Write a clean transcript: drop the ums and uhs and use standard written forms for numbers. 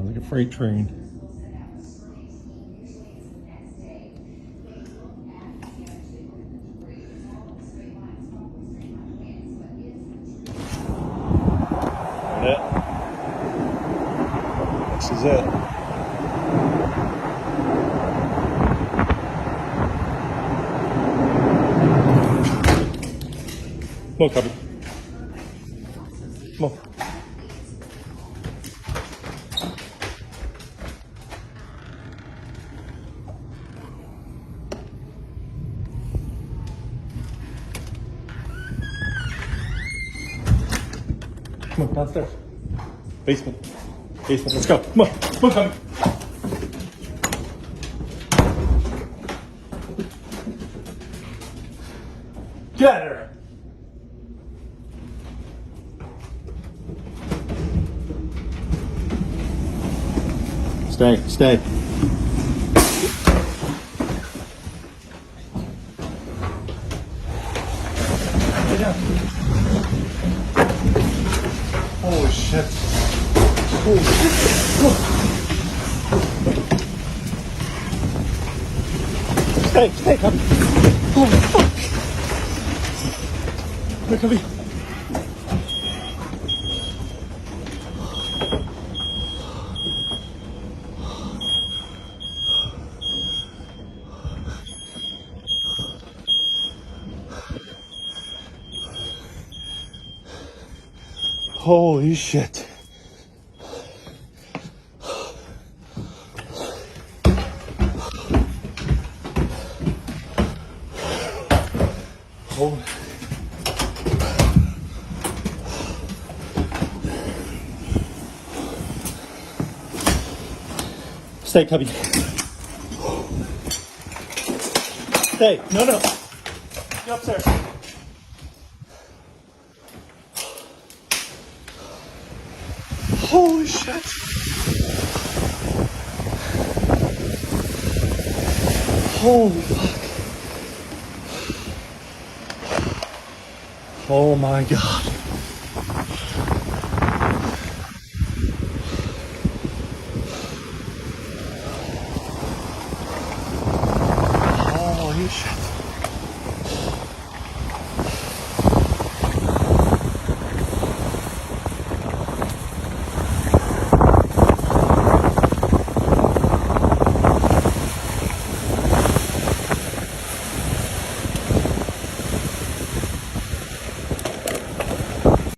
on, like a freight train. This is it. Come on, Cubby. Come on. Come on, downstairs. Basement. Basement. Let's go. Come on. Come on, Cubby. Get her. Stay. Stay. Lay down. Holy shit. Holy shit. Stay. Stay, Cubby. Holy fuck. Come here, Cubby. Holy shit. Holy. Stay, Cubby. Stay. No, no. Get upstairs. Holy shit. Holy fuck. Oh my God. Holy shit.